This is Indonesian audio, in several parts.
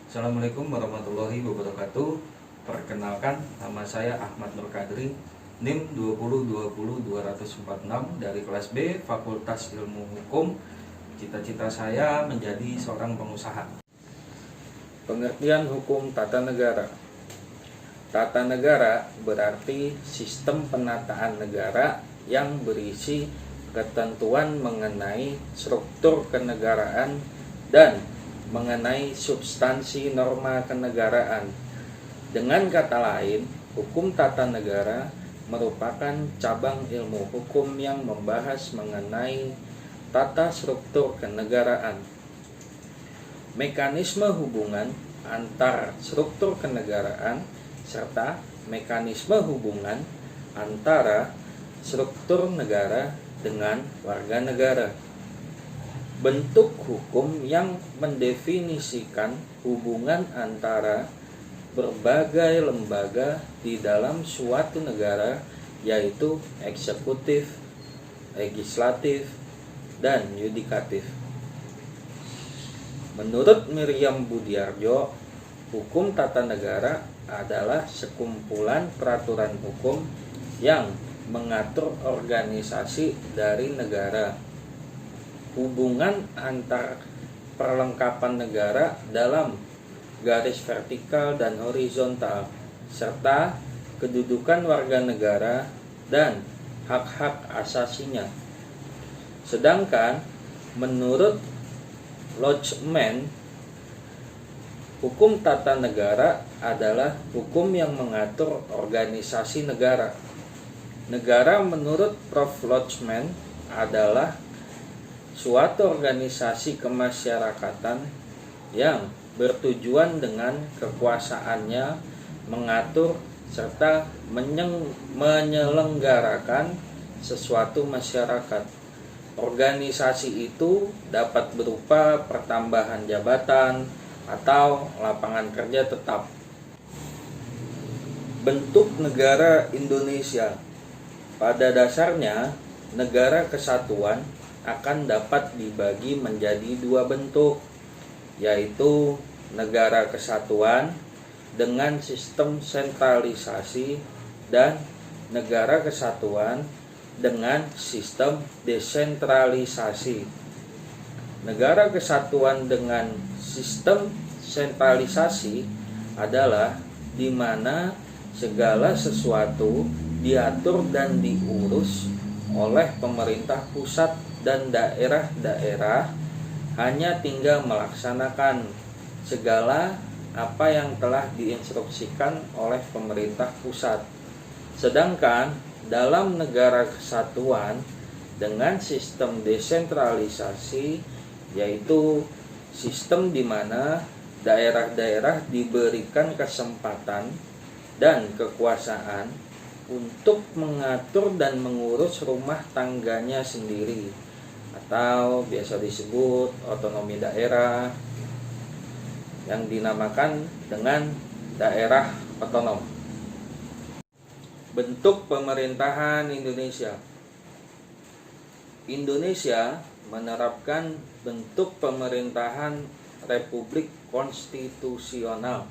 Assalamualaikum warahmatullahi wabarakatuh. Perkenalkan, nama saya Ahmad Nur Kadri, NIM 2020246 dari kelas B Fakultas Ilmu Hukum. Cita-cita saya menjadi seorang pengusaha. Pengertian hukum tata negara. Tata negara berarti sistem penataan negara yang berisi ketentuan mengenai struktur kenegaraan dan mengenai substansi norma kenegaraan. Dengan kata lain, hukum tata negara merupakan cabang ilmu hukum yang membahas mengenai tata struktur kenegaraan, mekanisme hubungan antar struktur kenegaraan, serta mekanisme hubungan antara struktur negara dengan warga negara. Bentuk hukum yang mendefinisikan hubungan antara berbagai lembaga di dalam suatu negara, yaitu eksekutif, legislatif, dan yudikatif. Menurut Miriam Budiarjo, hukum tata negara adalah sekumpulan peraturan hukum yang mengatur organisasi dari negara, hubungan antar perlengkapan negara dalam garis vertikal dan horizontal, serta kedudukan warga negara dan hak-hak asasinya. Sedangkan menurut Lodgeman, hukum tata negara adalah hukum yang mengatur organisasi negara. Negara menurut Prof. Lodgeman adalah suatu organisasi kemasyarakatan yang bertujuan dengan kekuasaannya mengatur serta menyelenggarakan sesuatu masyarakat. Organisasi itu dapat berupa pertambahan jabatan atau lapangan kerja tetap. Bentuk negara Indonesia. Pada dasarnya, negara kesatuan akan dapat dibagi menjadi dua bentuk, yaitu negara kesatuan dengan sistem sentralisasi dan negara kesatuan dengan sistem desentralisasi. Negara kesatuan dengan sistem sentralisasi adalah di mana segala sesuatu diatur dan diurus oleh pemerintah pusat dan daerah-daerah hanya tinggal melaksanakan segala apa yang telah diinstruksikan oleh pemerintah pusat. Sedangkan dalam negara kesatuan dengan sistem desentralisasi, yaitu sistem di mana daerah-daerah diberikan kesempatan dan kekuasaan untuk mengatur dan mengurus rumah tangganya sendiri, atau biasa disebut otonomi daerah, yang dinamakan dengan daerah otonom. Bentuk pemerintahan Indonesia. Indonesia menerapkan bentuk pemerintahan Republik Konstitusional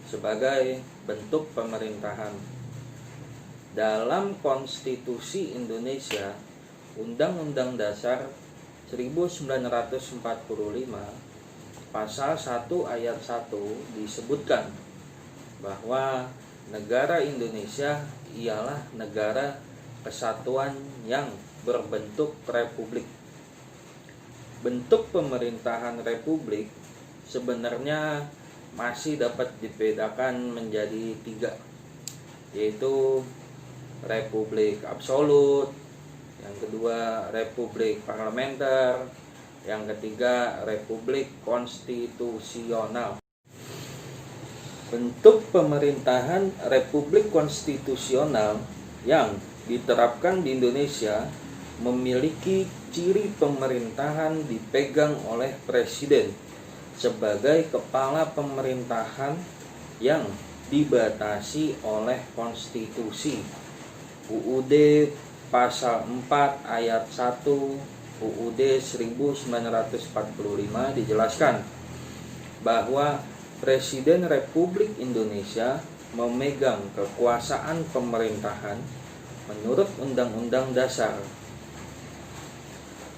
sebagai bentuk pemerintahan. Dalam Konstitusi Indonesia, Undang-Undang Dasar 1945 Pasal 1 ayat 1 disebutkan bahwa negara Indonesia ialah negara kesatuan yang berbentuk republik. Bentuk pemerintahan republik sebenarnya masih dapat dibedakan menjadi tiga, yaitu republik absolut, yang kedua republik parlementer, yang ketiga republik konstitusional. Bentuk pemerintahan republik konstitusional yang diterapkan di Indonesia memiliki ciri pemerintahan dipegang oleh presiden sebagai kepala pemerintahan yang dibatasi oleh konstitusi. UUD pasal 4 ayat 1 UUD 1945 dijelaskan bahwa Presiden Republik Indonesia memegang kekuasaan pemerintahan menurut Undang-Undang Dasar.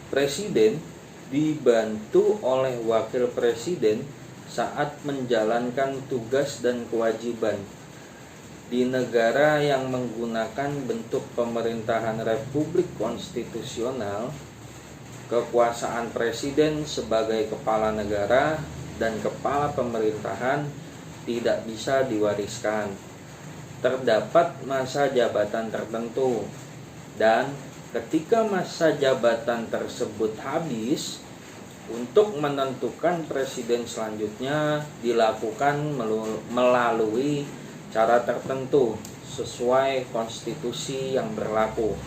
Presiden dibantu oleh Wakil Presiden saat menjalankan tugas dan kewajiban. Di negara yang menggunakan bentuk pemerintahan republik konstitusional, kekuasaan presiden sebagai kepala negara dan kepala pemerintahan tidak bisa diwariskan. Terdapat masa jabatan tertentu, dan ketika masa jabatan tersebut habis, untuk menentukan presiden selanjutnya dilakukan melalui cara tertentu sesuai konstitusi yang berlaku.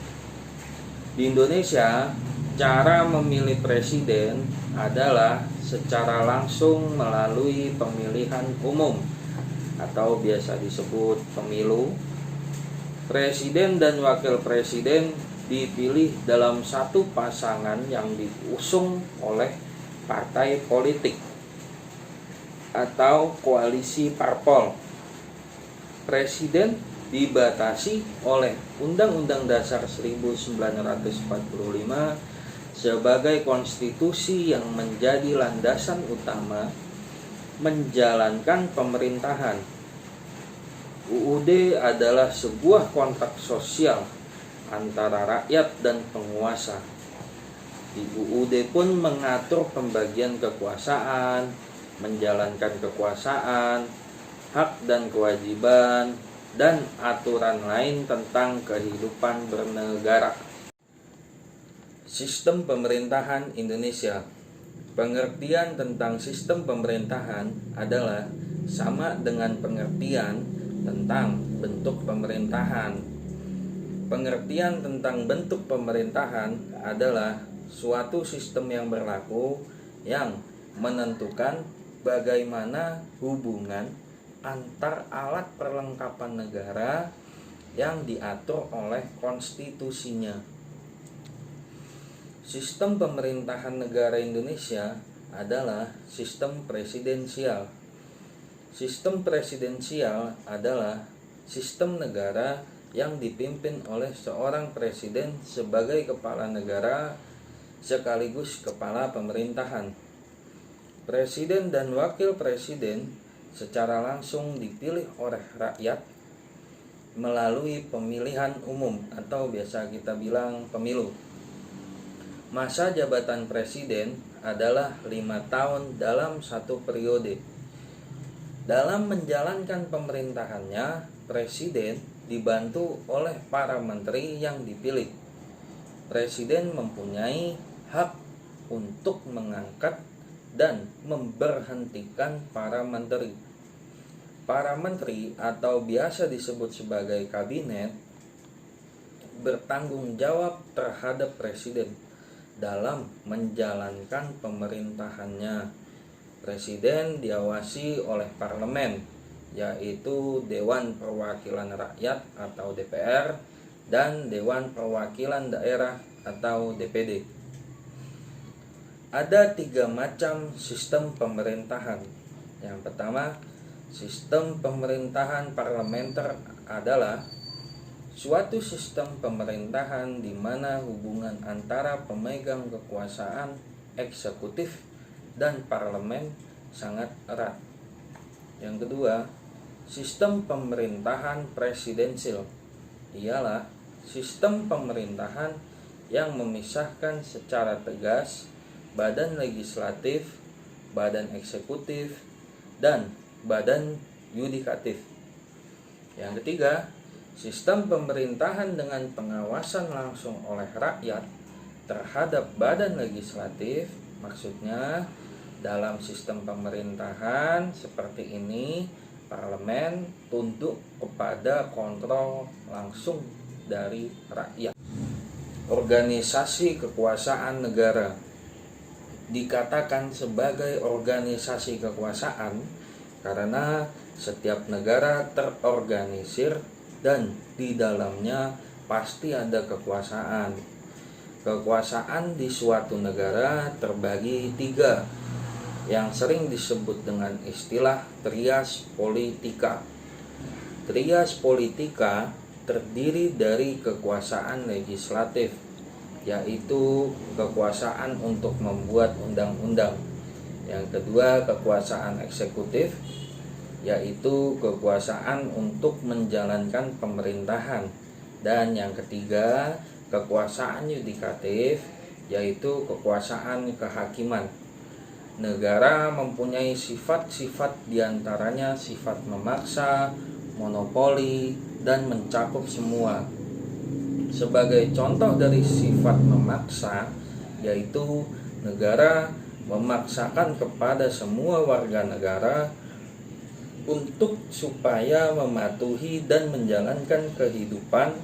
Di Indonesia, cara memilih presiden adalah secara langsung melalui pemilihan umum atau biasa disebut pemilu. Presiden dan wakil presiden dipilih dalam satu pasangan yang diusung oleh partai politik atau koalisi parpol. Presiden dibatasi oleh Undang-Undang Dasar 1945 sebagai konstitusi yang menjadi landasan utama menjalankan pemerintahan. UUD adalah sebuah kontrak sosial antara rakyat dan penguasa. Di UUD pun mengatur pembagian kekuasaan, menjalankan kekuasaan, hak dan kewajiban, dan aturan lain tentang kehidupan bernegara. Sistem pemerintahan Indonesia. Pengertian tentang sistem pemerintahan adalah sama dengan pengertian tentang bentuk pemerintahan. Pengertian tentang bentuk pemerintahan adalah suatu sistem yang berlaku yang menentukan bagaimana hubungan antar alat perlengkapan negara yang diatur oleh konstitusinya. Sistem pemerintahan negara Indonesia adalah sistem presidensial. Sistem presidensial adalah sistem negara yang dipimpin oleh seorang presiden sebagai kepala negara sekaligus kepala pemerintahan. Presiden dan wakil presiden secara langsung dipilih oleh rakyat melalui pemilihan umum atau biasa kita bilang pemilu. Masa jabatan presiden adalah 5 tahun dalam satu periode. Dalam menjalankan pemerintahannya, presiden dibantu oleh para menteri yang dipilih. Presiden mempunyai hak untuk mengangkat dan memberhentikan para menteri. Para menteri atau biasa disebut sebagai kabinet bertanggung jawab terhadap presiden dalam menjalankan pemerintahannya. Presiden diawasi oleh parlemen, yaitu Dewan Perwakilan Rakyat atau DPR dan Dewan Perwakilan Daerah atau DPD. Ada 3 macam sistem pemerintahan. Yang pertama, sistem pemerintahan parlementer adalah suatu sistem pemerintahan di mana hubungan antara pemegang kekuasaan eksekutif dan parlemen sangat erat. Yang kedua, sistem pemerintahan presidensial ialah sistem pemerintahan yang memisahkan secara tegas badan legislatif, badan eksekutif, dan badan yudikatif. Yang ketiga, sistem pemerintahan dengan pengawasan langsung oleh rakyat terhadap badan legislatif. Maksudnya dalam sistem pemerintahan seperti ini, parlemen tunduk kepada kontrol langsung dari rakyat. Organisasi kekuasaan negara dikatakan sebagai organisasi kekuasaan karena setiap negara terorganisir dan di dalamnya pasti ada kekuasaan. Kekuasaan di suatu negara terbagi 3. yang sering disebut dengan istilah trias politika. Trias politika terdiri dari kekuasaan legislatif, yaitu kekuasaan untuk membuat undang-undang. Yang kedua, kekuasaan eksekutif, yaitu kekuasaan untuk menjalankan pemerintahan. Dan yang ketiga, kekuasaan yudikatif, yaitu kekuasaan kehakiman. Negara mempunyai sifat-sifat, diantaranya sifat memaksa, monopoli, dan mencakup semua. Sebagai contoh dari sifat memaksa, yaitu negara memaksakan kepada semua warga negara untuk supaya mematuhi dan menjalankan kehidupan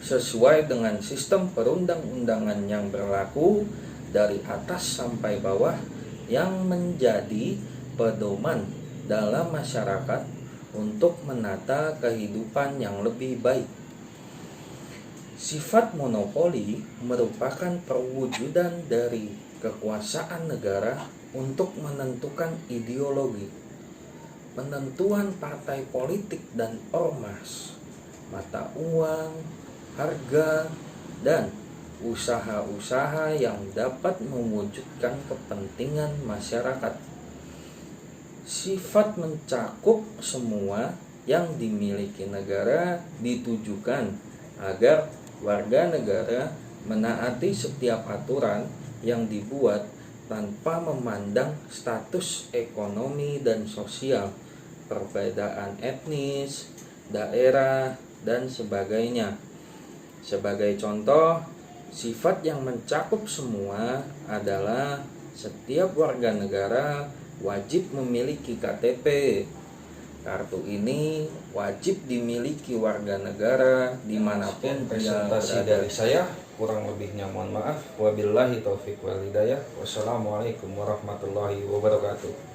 sesuai dengan sistem perundang-undangan yang berlaku dari atas sampai bawah, yang menjadi pedoman dalam masyarakat untuk menata kehidupan yang lebih baik. Sifat monopoli merupakan perwujudan dari kekuasaan negara untuk menentukan ideologi, penentuan partai politik dan ormas, mata uang, harga, dan usaha-usaha yang dapat mewujudkan kepentingan masyarakat. Sifat mencakup semua yang dimiliki negara ditujukan agar warga negara menaati setiap aturan yang dibuat tanpa memandang status ekonomi dan sosial, perbedaan etnis, daerah, dan sebagainya. Sebagai contoh, sifat yang mencakup semua adalah setiap warga negara wajib memiliki KTP. Kartu ini wajib dimiliki warga negara dimanapun dia Presentasi berada. dari saya, kurang lebihnya mohon maaf. Wabillahi taufiq wal hidayah. Wassalamualaikum warahmatullahi wabarakatuh.